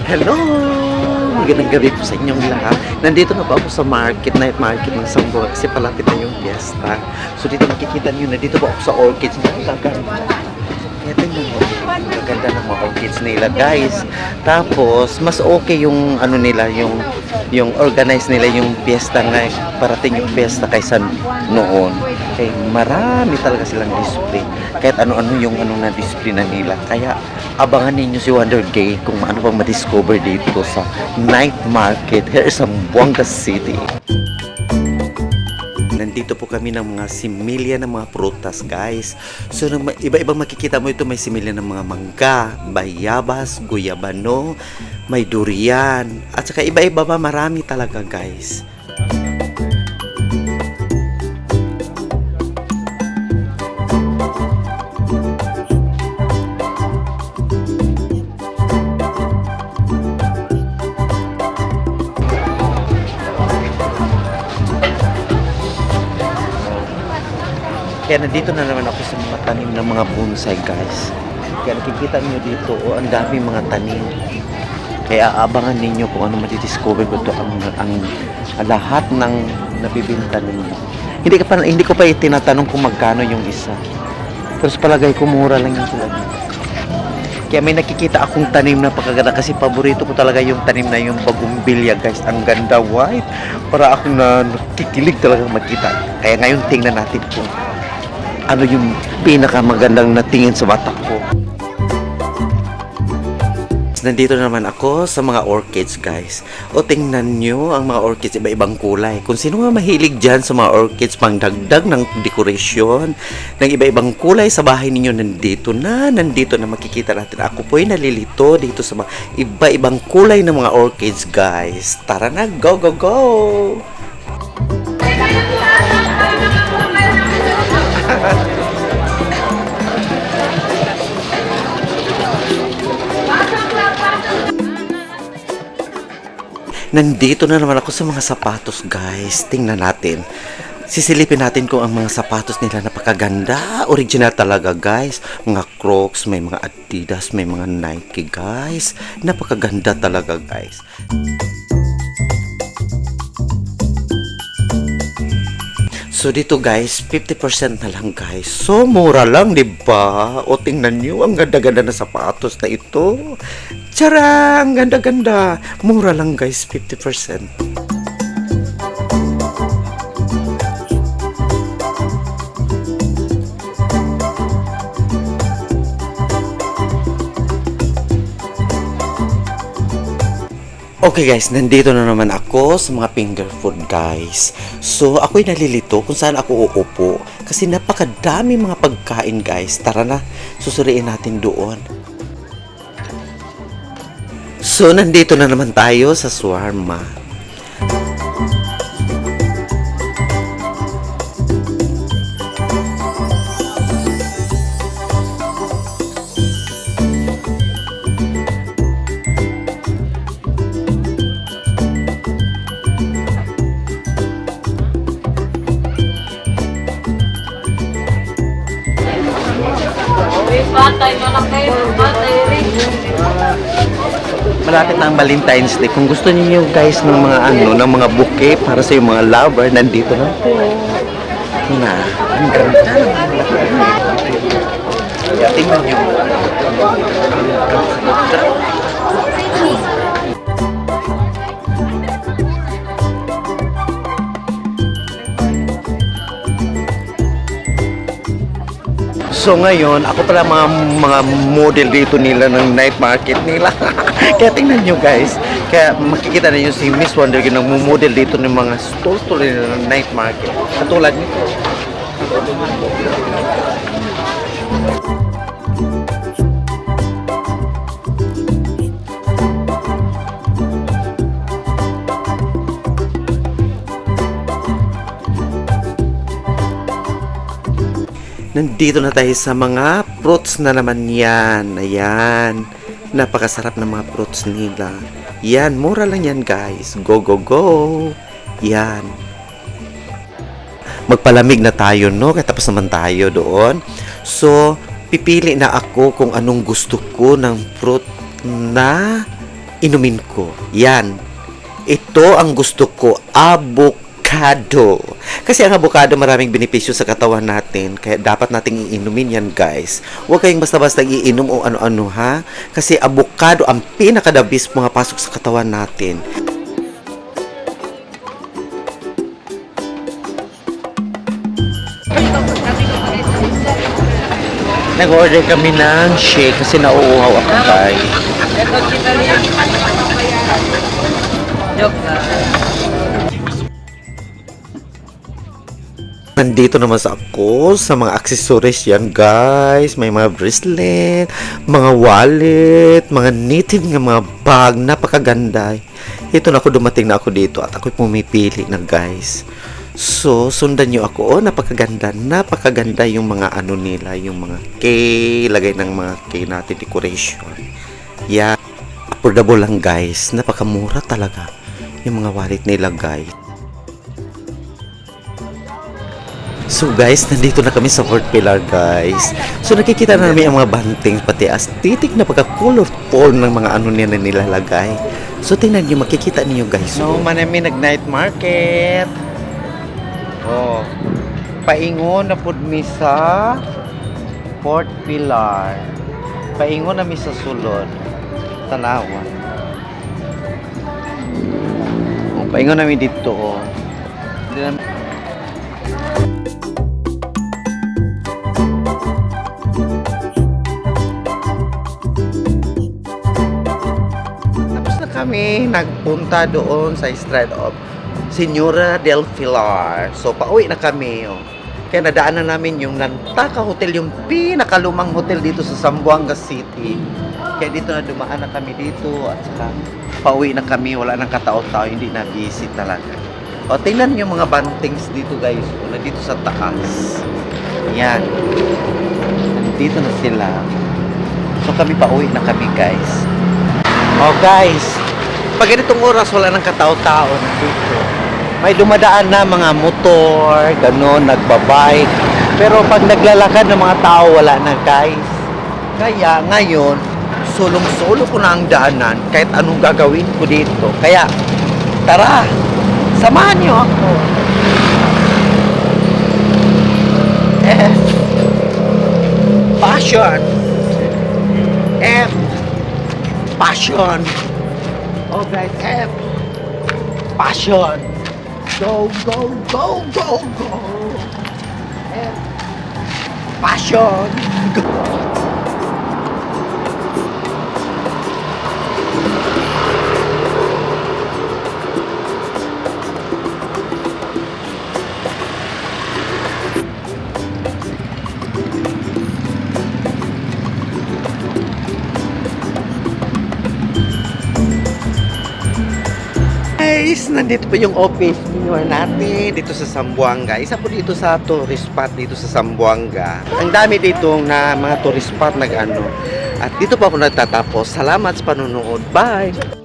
Hello! Magandang gabi po sa inyong lahat. Nandito na po ako sa market, night market ng Sambuca kasi palapit na yung fiesta. So dito makikita niyo na dito po ako sa orchids. Magaganda. Kaya tingnan mo. Magaganda ng mga orchids nila, guys. Tapos, mas okay yung ano nila, yung organize nila yung fiesta nga, parating yung fiesta kaysa noon. Kaya marami talaga silang display. Kahit ano-ano yung ano na display na nila. Kaya abangan ninyo si Wonder Gay kung ano pang madiscover dito sa night market here sa Zamboanga City. Nandito po kami ng mga similya ng mga prutas, guys. So, iba-ibang makikita mo ito. May similya ng mga mangga, bayabas, guyabano, may durian. At saka iba-iba ba, marami talaga, guys. Kaya nandito na naman ako sa mga tanim ng mga bonsai, guys. Kaya nakikita niyo dito, ang dami mga tanim. Kaya abangan ninyo kung ano madidiscover ko ito ang lahat ng nabibinta ninyo. Hindi ko pa tinatanong kung magkano yung isa. Pero sa palagay ko, mura lang yung sila dito. Kaya may nakikita akong tanim na pagkaganda kasi paborito ko talaga yung tanim na yung bagumbilya, guys. Ang ganda, white. Para akong nakikilig talaga makita. Kaya ngayon tingnan natin kung ano yung pinakamagandang natingin sa mata ko. Nandito naman ako sa mga orchids, guys. O tingnan nyo ang mga orchids, iba-ibang kulay. Kung sino nga mahilig dyan sa mga orchids, pang dagdag ng dekorasyon, ng iba-ibang kulay sa bahay ninyo, nandito na makikita natin. Ako po'y nalilito dito sa mga iba-ibang kulay ng mga orchids, guys. Tara na, go, go, go! Nandito na naman ako sa mga sapatos, guys. Tingnan natin. Sisilipin natin kung ang mga sapatos nila napakaganda. Original talaga, guys. Mga Crocs, may mga Adidas, may mga Nike, guys. Napakaganda talaga, guys. So dito, guys, 50% na lang, guys. So mura lang, 'di ba? O tingnan niyo ang ganda-ganda na sapatos na ito. Tara, ang ganda-ganda. Mura lang, guys, 50%. Okay, guys, nandito na naman ako sa mga finger food, guys. So, ako'y nalilito kung saan ako uupo. Kasi napakadami mga pagkain, guys. Tara na, susuriin natin doon. So, nandito na naman tayo sa shawarma. Batay mo lang kayo, batay rin. Malapit na ang Valentine's Day. Kung gusto niyo, guys, ng mga ng mga bouquet para sa yung mga lover, nandito na po. Na, ang ganda. Kaya tingnan niyo. So ngayon, ako pala mga model dito nila ng night market nila. Kaya tingnan nyo, guys. Kaya makikita ninyo si Miss Wonder yung nagmo-model dito ng mga stores nila ng night market. Katulad nito. Nandito na tayo sa mga fruits na naman yan. Ayan. Napakasarap ng mga fruits nila. Yan, mura lang yan, guys. Go, go, go. Yan. Magpalamig na tayo, no? Kaya tapos naman tayo doon. So, pipili na ako kung anong gusto ko ng fruit na inumin ko. Yan. Ito ang gusto ko, avocado. Kasi ang avocado maraming benepisyo sa katawan natin, kaya dapat nating iinumin yan, guys. Huwag kayong basta-basta iinom o ano-ano, ha? Kasi avocado ang pinakadabis mga pasok sa katawan natin. Nag-order kami ng shake kasi nauuhaw ako, guys. Ito kinaliyan. Joke lang. Nandito naman sa ako sa mga accessories yan, guys. May mga bracelet, mga wallet, mga native nga mga bag. Napakaganda. Ito na ako, dumating na ako dito at ako'y pumipili na, guys. So, sundan nyo ako. Oh, napakaganda. Napakaganda yung mga ano nila, yung mga key, lagay ng mga key natin, decoration. Yeah. Affordable lang, guys. Napakamura talaga yung mga wallet nila, guys. So guys, nandito na kami sa Fort Pilar, guys. So nakikita na namin ang mga banting, pati aesthetic na pagka-colorful ng mga ano nila nilalagay. So tingnan nyo, makikita niyo, guys. No, manami nag-night market. Oh, paingon na pud mi sa Fort Pilar. Paingon na mi sa sulod. Tanawan. Oh, paingon na mi dito, oh. Tapos na kami nagpunta doon sa Strand of Señora del Pilar. So, pauwi na kami. Oh. Kaya nadaanan namin yung Nantaka Hotel, yung pinakalumang hotel dito sa Zamboanga City. Kaya dito na dumaan na kami dito at saka pauwi na kami. Wala nang katao-tao, hindi na busy talaga. O, tingnan yung mga bantings dito, guys. O, nandito sa taas. Yan. Nandito na sila. So, kami pauwi na kami, guys. O, guys. Pag ganitong oras, wala nang katao-tao dito. May dumadaan na mga motor, gano'n, nagbabike. Pero pag naglalakad ng mga tao, wala na, guys. Kaya ngayon, sulong-sulo ko na ang daanan kahit anong gagawin ko dito. Kaya, tara, samahan niyo ako. F. Passion. F. Passion. Oh, guys, F. Passion. Go, go, go, go, go. F. Passion. Go. Guys, nandito po yung office mayor natin dito sa Zamboanga. Isa po dito sa tourist spot dito sa Zamboanga. Ang dami dito na mga tourist spot nag-ano. At dito po ako nagtatapos. Salamat sa panonood. Bye!